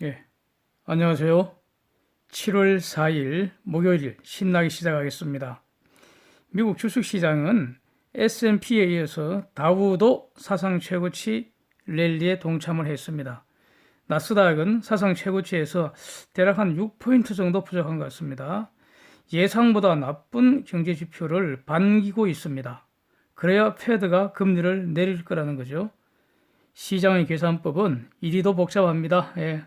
예, 안녕하세요. 7월 4일 목요일 신나게 시작하겠습니다. 미국 주식시장은 S&P에 이어서 다우도 사상 최고치 랠리에 동참을 했습니다. 나스닥은 사상 최고치에서 대략 한 6포인트 정도 부족한 것 같습니다. 예상보다 나쁜 경제 지표를 반기고 있습니다. 그래야 패드가 금리를 내릴 거라는 거죠. 시장의 계산법은 이리도 복잡합니다. 예.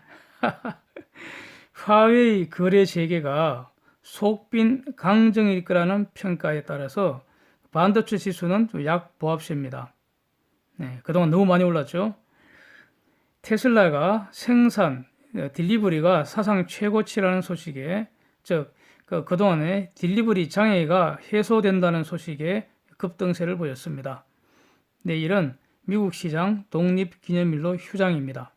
화웨이 거래 재개가 속빈 강정일 거라는 평가에 따라서 반도체 지수는 약보합세입니다. 네, 그동안 너무 많이 올랐죠. 테슬라가 생산, 딜리버리가 사상 최고치라는 소식에, 즉 그동안의 딜리버리 장애가 해소된다는 소식에 급등세를 보였습니다. 내일은 미국 시장 독립기념일로 휴장입니다.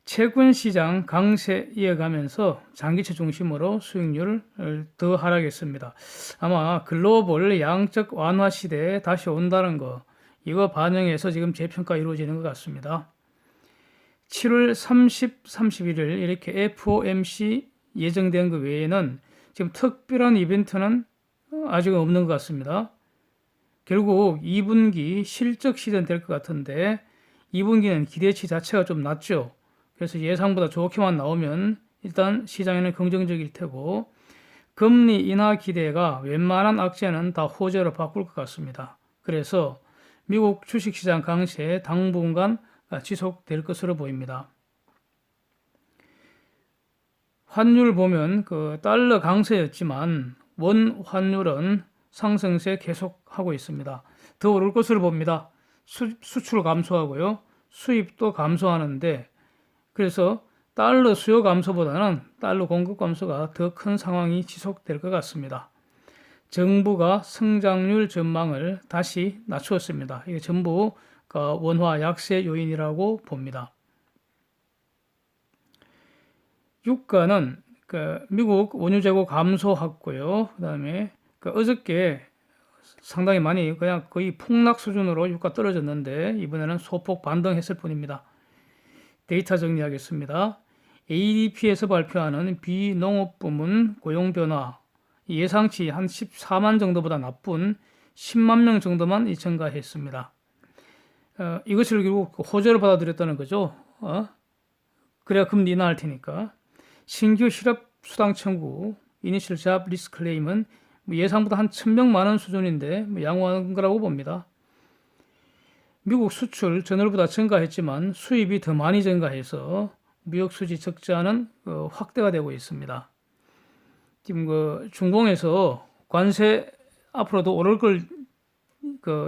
채권 시장 강세 이어가면서 장기채 중심으로 수익률을 더 하락했습니다. 아마 글로벌 양적 완화 시대에 다시 온다는 거, 이거 반영해서 지금 재평가 이루어지는 것 같습니다. 7월 30, 31일 이렇게 FOMC 예정된 것 외에는 지금 특별한 이벤트는 아직은 없는 것 같습니다. 결국 2분기 실적 시즌 될 것 같은데 2분기는 기대치 자체가 좀 낮죠. 그래서 예상보다 좋게만 나오면 일단 시장에는 긍정적일 테고 금리 인하 기대가 웬만한 악재는 다 호재로 바꿀 것 같습니다. 그래서 미국 주식시장 강세 당분간 지속될 것으로 보입니다. 환율 보면 달러 강세였지만 원 환율은 상승세 계속하고 있습니다. 더 오를 것으로 봅니다. 수출 감소하고요. 수입도 감소하는데 그래서 달러 수요 감소보다는 달러 공급 감소가 더 큰 상황이 지속될 것 같습니다. 정부가 성장률 전망을 다시 낮추었습니다. 이게 전부 원화 약세 요인이라고 봅니다. 유가는 미국 원유 재고 감소했고요. 그다음에 어저께 상당히 많이 그냥 거의 폭락 수준으로 유가 떨어졌는데 이번에는 소폭 반등했을 뿐입니다. 데이터 정리하겠습니다. ADP에서 발표하는 비농업 부문 고용 변화 예상치 한 14만 정도보다 나쁜 10만 명 정도만 증가했습니다. 이것을 결국 호재로 받아들였다는 거죠. 그래야 금리 인하할 테니까. 신규 실업 수당 청구 이니셜 잡 리스크 클레임은 예상보다 한 1000명 많은 수준인데 양호한 거라고 봅니다. 미국 수출 전월보다 증가했지만 수입이 더 많이 증가해서 무역 수지 적자는 확대가 되고 있습니다. 지금 중공에서 관세 앞으로도 오를 걸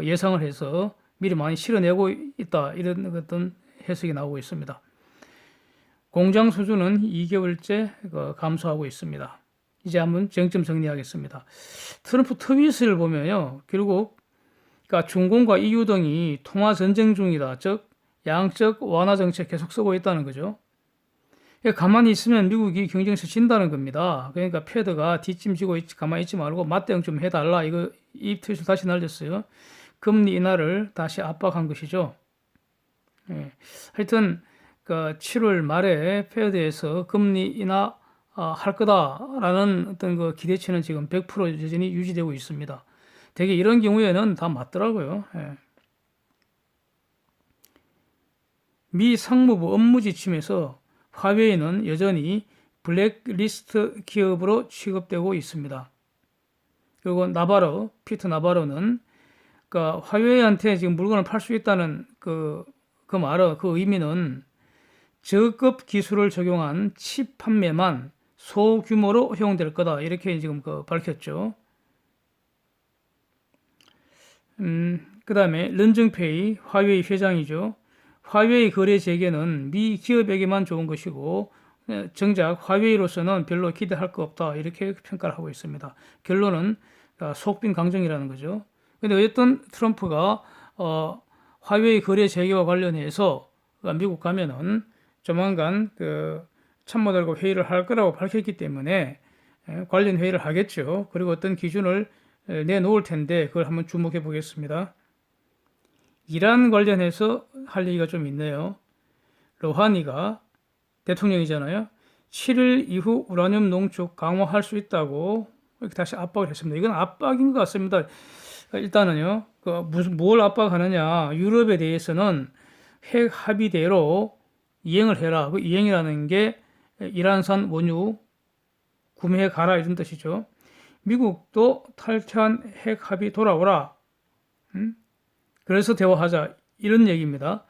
예상을 해서 미리 많이 실어내고 있다 이런 어떤 해석이 나오고 있습니다. 공장 수주는 2개월째 감소하고 있습니다. 이제 한번 쟁점 정리하겠습니다. 트럼프 트윗을 보면요, 결국 중공과 EU 등이 통화 전쟁 중이다. 즉 양적 완화 정책 계속 쓰고 있다는 거죠. 가만히 있으면 미국이 경쟁에서 진다는 겁니다. 그러니까 패드가 뒷짐지고 가만히 있지 말고 맞대응 좀 해달라. 이 트윗을 다시 날렸어요. 금리 인하를 다시 압박한 것이죠. 하여튼 7월 말에 패드에서 금리 인하 할 거다라는 어떤 기대치는 지금 100% 여전히 유지되고 있습니다. 되게 이런 경우에는 다 맞더라고요. 미 상무부 업무 지침에서 화웨이는 여전히 블랙리스트 기업으로 취급되고 있습니다. 그리고 피터 나바로는 화웨이한테 지금 물건을 팔 수 있다는 그 의미는 저급 기술을 적용한 칩 판매만 소규모로 허용될 거다. 이렇게 지금 밝혔죠. 그 다음에 런정페이 화웨이 회장이죠. 화웨이 거래 재개는 미 기업에게만 좋은 것이고 정작 화웨이로서는 별로 기대할 거 없다. 이렇게 평가를 하고 있습니다. 결론은 속빈 강정이라는 거죠. 근데 어쨌든 트럼프가 화웨이 거래 재개와 관련해서 미국 가면은 조만간 참모들과 회의를 할 거라고 밝혔기 때문에 관련 회의를 하겠죠. 그리고 어떤 기준을 내놓을 텐데 그걸 한번 주목해 보겠습니다. 이란 관련해서 할 얘기가 좀 있네요. 로하니가 대통령이잖아요. 7일 이후 우라늄 농축 강화할 수 있다고 이렇게 다시 압박을 했습니다. 이건 압박인 것 같습니다. 일단은요, 뭘 압박하느냐. 유럽에 대해서는 핵 합의대로 이행을 해라. 그 이행이라는 게 이란산 원유 구매해 가라 이런 뜻이죠. 미국도 탈퇴한 핵 합의 돌아오라. 그래서 대화하자 이런 얘기입니다.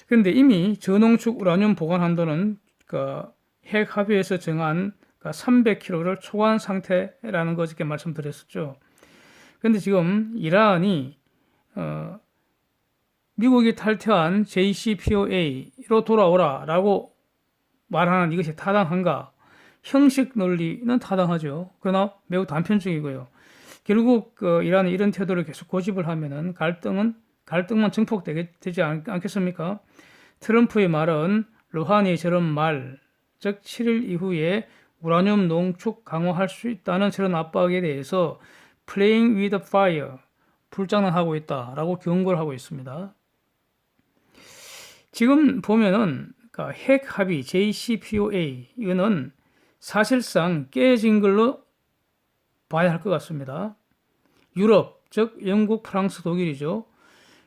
그런데 이미 저농축 우라늄 보관 한도는 핵 합의에서 정한 300kg를 초과한 상태라는 거 어저께 말씀드렸었죠. 그런데 지금 이란이 미국이 탈퇴한 JCPOA로 돌아오라라고 말하는 이것이 타당한가? 형식 논리는 타당하죠. 그러나 매우 단편적이고요. 결국 이란이 이런 태도를 계속 고집을 하면은 갈등만 증폭되지 않겠습니까? 트럼프의 말은 르하니의 저런 말, 즉 7일 이후에 우라늄 농축 강화할 수 있다는 저런 압박에 대해서 playing with fire, 불장난하고 있다라고 경고를 하고 있습니다. 지금 보면은 핵 합의 JCPOA 이거는 사실상 깨진 걸로 봐야 할 것 같습니다. 유럽, 즉 영국, 프랑스, 독일이죠.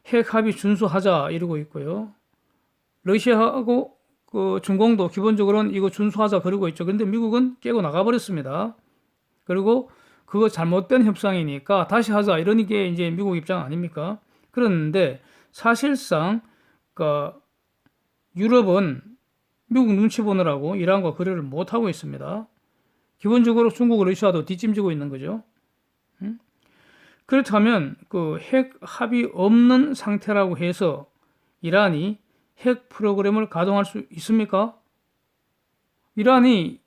핵 합의 준수하자 이러고 있고요. 러시아하고 중공도 기본적으로는 이거 준수하자 그러고 있죠. 그런데 미국은 깨고 나가버렸습니다. 그리고 그거 잘못된 협상이니까 다시 하자 이러는 게 이제 미국 입장 아닙니까? 그런데 사실상 유럽은 미국 눈치 보느라고 이란과 거래를 못 하고 있습니다. 기본적으로 중국, 러시아도 뒷짐지고 있는 거죠. 그렇다면 핵 합의 없는 상태라고 해서 이란이 핵 프로그램을 가동할 수 있습니까? 이란이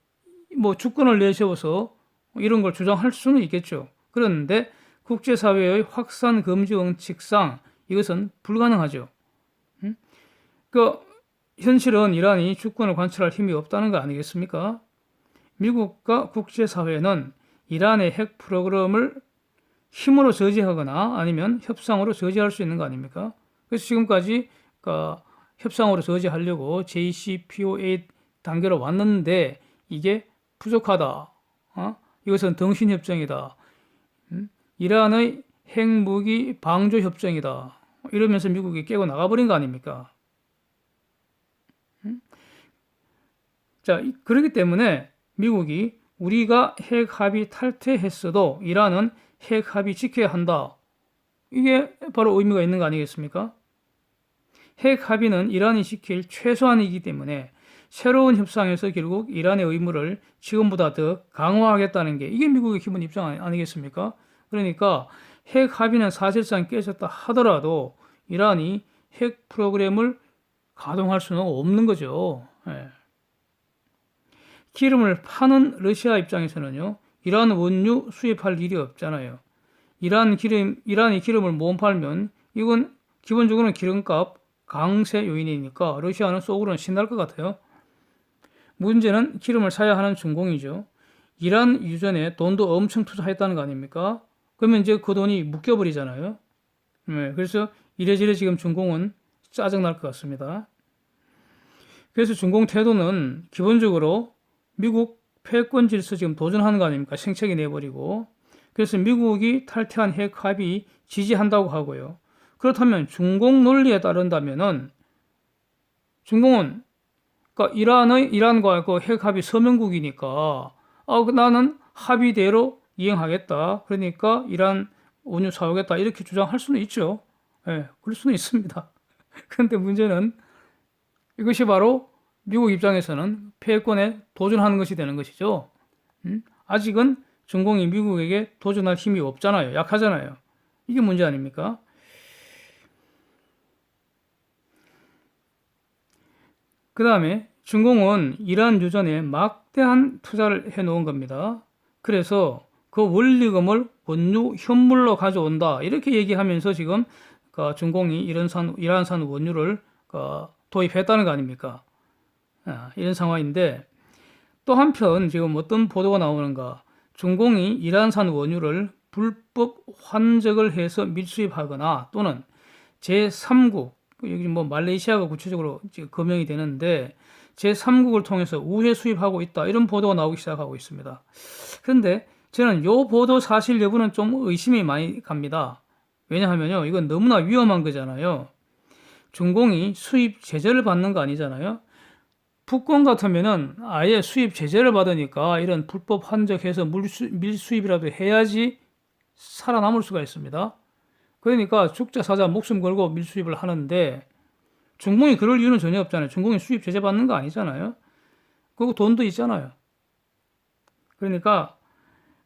주권을 내세워서 이런 걸 주장할 수는 있겠죠. 그런데 국제사회의 확산 금지 원칙상 이것은 불가능하죠. 현실은 이란이 주권을 관철할 힘이 없다는 거 아니겠습니까? 미국과 국제사회는 이란의 핵 프로그램을 힘으로 저지하거나 아니면 협상으로 저지할 수 있는 거 아닙니까? 그래서 지금까지 협상으로 저지하려고 JCPOA 단계로 왔는데 이게 부족하다. 이것은 덩신협정이다. 이란의 핵무기 방조 협정이다. 이러면서 미국이 깨고 나가버린 거 아닙니까? 자, 그렇기 때문에 미국이 우리가 핵 합의 탈퇴했어도 이란은 핵 합의 지켜야 한다. 이게 바로 의미가 있는 거 아니겠습니까? 핵 합의는 이란이 지킬 최소한이기 때문에 새로운 협상에서 결국 이란의 의무를 지금보다 더 강화하겠다는 게 이게 미국의 기본 입장 아니겠습니까? 그러니까 핵 합의는 사실상 깨졌다 하더라도 이란이 핵 프로그램을 가동할 수는 없는 거죠. 예. 기름을 파는 러시아 입장에서는요, 이란 원유 수입할 일이 없잖아요. 이란이 기름을 못 팔면 이건 기본적으로는 기름값 강세 요인이니까 러시아는 속으로는 신날 것 같아요. 문제는 기름을 사야 하는 중공이죠. 이란 유전에 돈도 엄청 투자했다는 거 아닙니까? 그러면 이제 그 돈이 묶여버리잖아요. 네, 그래서 이래저래 지금 중공은 짜증날 것 같습니다. 그래서 중공 태도는 기본적으로 미국 패권 질서 지금 도전하는 거 아닙니까? 생채기 내버리고. 그래서 미국이 탈퇴한 핵 합의 지지한다고 하고요. 그렇다면 중공 논리에 따른다면은 중공은 이란과 핵 합의 서명국이니까 나는 합의대로 이행하겠다. 그러니까 이란 원유 사오겠다. 이렇게 주장할 수는 있죠. 예, 그럴 수는 있습니다. 그런데 문제는 이것이 바로 미국 입장에서는 패권에 도전하는 것이 되는 것이죠. 아직은 중공이 미국에게 도전할 힘이 없잖아요. 약하잖아요. 이게 문제 아닙니까? 그 다음에 중공은 이란 유전에 막대한 투자를 해놓은 겁니다. 그래서 그 원리금을 원유 현물로 가져온다. 이렇게 얘기하면서 지금 중공이 이란산 원유를 도입했다는 거 아닙니까? 이런 상황인데 또 한편 지금 어떤 보도가 나오는가? 중공이 이란산 원유를 불법 환적을 해서 밀수입하거나 또는 제3국 여기 뭐 말레이시아가 구체적으로 지금 거명이 되는데 제3국을 통해서 우회 수입하고 있다 이런 보도가 나오기 시작하고 있습니다. 그런데 저는 요 보도 사실 여부는 좀 의심이 많이 갑니다. 왜냐하면요, 이건 너무나 위험한 거잖아요. 중공이 수입 제재를 받는 거 아니잖아요. 북권 같으면은 아예 수입 제재를 받으니까 이런 불법 환적해서 밀수입이라도 해야지 살아남을 수가 있습니다. 그러니까 죽자 사자 목숨 걸고 밀수입을 하는데 중공이 그럴 이유는 전혀 없잖아요. 중공이 수입 제재 받는 거 아니잖아요. 그리고 돈도 있잖아요. 그러니까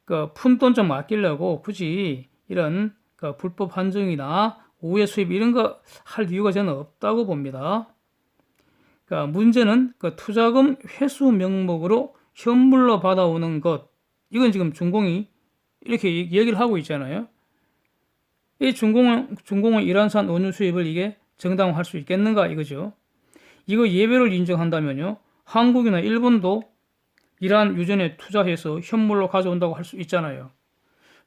그 푼돈 좀 아끼려고 굳이 이런 그 불법 환정이나 우회 수입 이런 거 할 이유가 저는 없다고 봅니다. 그러니까 문제는 그 투자금 회수 명목으로 현물로 받아오는 것, 이건 지금 중공이 이렇게 얘기를 하고 있잖아요. 이 중공은 이란산 원유 수입을 이게 정당화할 수 있겠는가 이거죠. 이거 예외를 인정한다면요, 한국이나 일본도 이란 유전에 투자해서 현물로 가져온다고 할 수 있잖아요.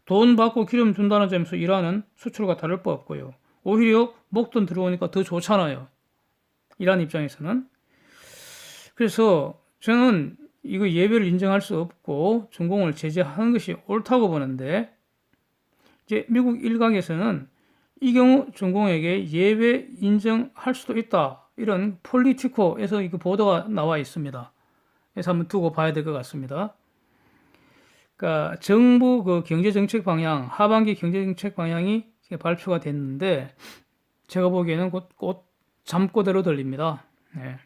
돈 받고 기름 준다는 점에서 이란은 수출과 다를 바 없고요. 오히려 목돈 들어오니까 더 좋잖아요. 이란 입장에서는. 그래서 저는 이거 예외를 인정할 수 없고 중공을 제재하는 것이 옳다고 보는데, 이제 미국 일각에서는 이 경우 중공에게 예외 인정할 수도 있다, 이런 폴리티코에서 이 보도가 나와 있습니다. 그래서 한번 두고 봐야 될 것 같습니다. 그러니까 정부 그 경제정책 방향, 하반기 경제정책 방향이 발표가 됐는데 제가 보기에는 곧 잠꼬대로 들립니다. 네.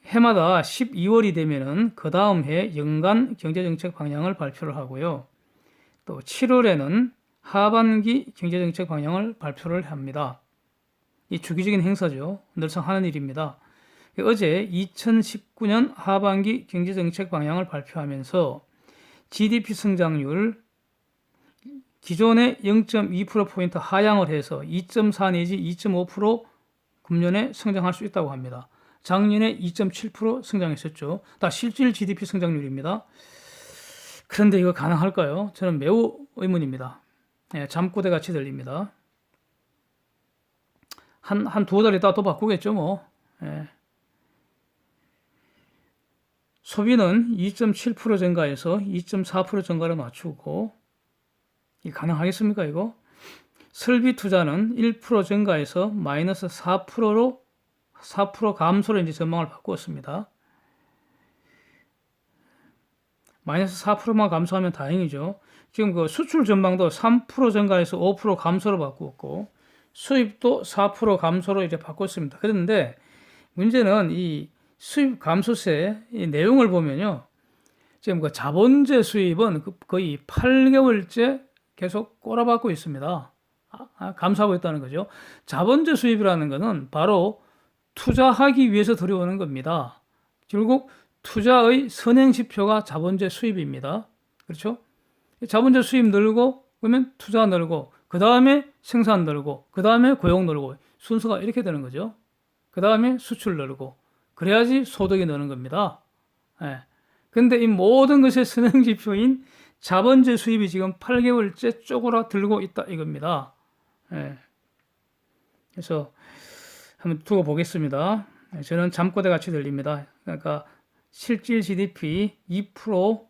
해마다 12월이 되면은 그 다음 해 연간 경제정책 방향을 발표를 하고요. 또 7월에는 하반기 경제정책 방향을 발표를 합니다. 이 주기적인 행사죠. 늘상 하는 일입니다. 어제 2019년 하반기 경제정책 방향을 발표하면서 GDP 성장률 기존의 0.2%포인트 하향을 해서 2.4 내지 2.5% 금년에 성장할 수 있다고 합니다. 작년에 2.7% 성장했었죠. 다 실질 GDP 성장률입니다. 그런데 이거 가능할까요? 저는 매우 의문입니다. 예, 잠꼬대 같이 들립니다. 한 두어 달 있다가 또 바꾸겠죠, 뭐. 예. 소비는 2.7% 증가해서 2.4% 증가로 맞추고, 이 가능하겠습니까, 이거? 설비 투자는 1% 증가해서 마이너스 4% 감소로 이제 전망을 바꾸었습니다. 마이너스 4%만 감소하면 다행이죠. 지금 그 수출 전망도 3% 증가해서 5% 감소로 바꾸었고, 수입도 4% 감소로 이제 바꿨습니다. 그런데 문제는 이 수입 감소세 이 내용을 보면요, 지금 그 자본재 수입은 거의 8개월째 계속 꼬라박고 있습니다. 감소하고 있다는 거죠. 자본재 수입이라는 것은 바로 투자하기 위해서 들여오는 겁니다. 결국 투자의 선행지표가 자본재 수입입니다. 그렇죠? 자본재 수입 늘고, 그러면 투자 늘고, 그 다음에 생산 늘고, 그 다음에 고용 늘고, 순서가 이렇게 되는 거죠. 그 다음에 수출 늘고, 그래야지 소득이 느는 겁니다. 예. 근데 이 모든 것의 선행지표인 자본재 수입이 지금 8개월째 쪼그라들고 있다 이겁니다. 예. 그래서 한번 두고 보겠습니다. 저는 잠꼬대 같이 들립니다. 그러니까 실질 GDP 2%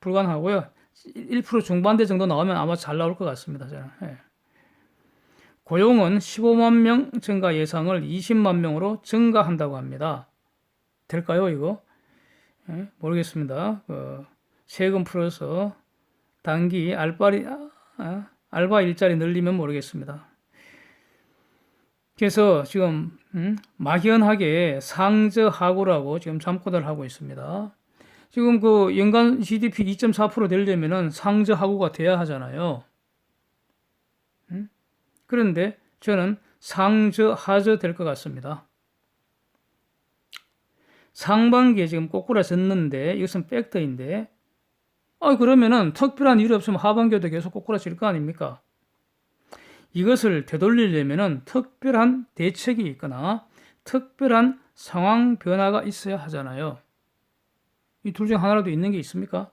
불가능하고요. 1% 중반대 정도 나오면 아마 잘 나올 것 같습니다. 저는. 예. 고용은 15만 명 증가 예상을 20만 명으로 증가한다고 합니다. 될까요, 이거? 예? 모르겠습니다. 세금 풀어서 단기 알바 일자리 늘리면 모르겠습니다. 그래서 지금 막연하게 상저하고라고 지금 잠꼬대를 하고 있습니다. 지금 그 연간 GDP 2.4% 되려면은 상저하고가 돼야 하잖아요. 그런데 저는 상저하저 될 것 같습니다. 상반기에 지금 꼬꾸라졌는데 이것은 팩터인데, 그러면은 특별한 일이 없으면 하반기에도 계속 꼬꾸라질 거 아닙니까? 이것을 되돌리려면은 특별한 대책이 있거나 특별한 상황 변화가 있어야 하잖아요. 이 둘 중 하나라도 있는 게 있습니까?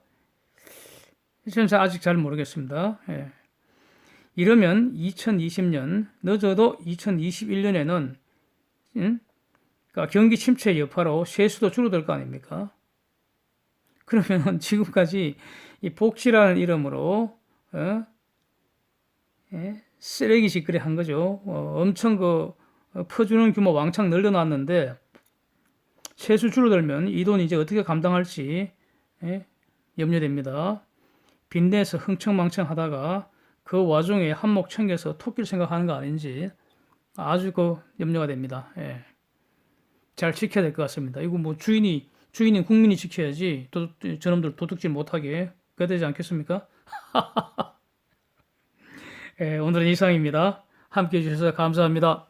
저는 아직 잘 모르겠습니다. 예. 이러면 2020년, 늦어도 2021년에는 그러니까 경기 침체 여파로 세수도 줄어들 거 아닙니까? 그러면 지금까지 이 복지라는 이름으로 쓰레기 짓거리 한 거죠. 엄청 퍼주는 규모 왕창 늘려놨는데 세수 줄어들면 이 돈 이제 어떻게 감당할지 염려됩니다. 빚내서 흥청망청 하다가 그 와중에 한몫 챙겨서 토끼를 생각하는 거 아닌지 아주 염려가 됩니다. 잘 지켜야 될 것 같습니다. 이거 뭐 주인인 국민이 지켜야지 저놈들 도둑질 못하게 그래야 되지 않겠습니까? 오늘은 이상입니다. 함께 해주셔서 감사합니다.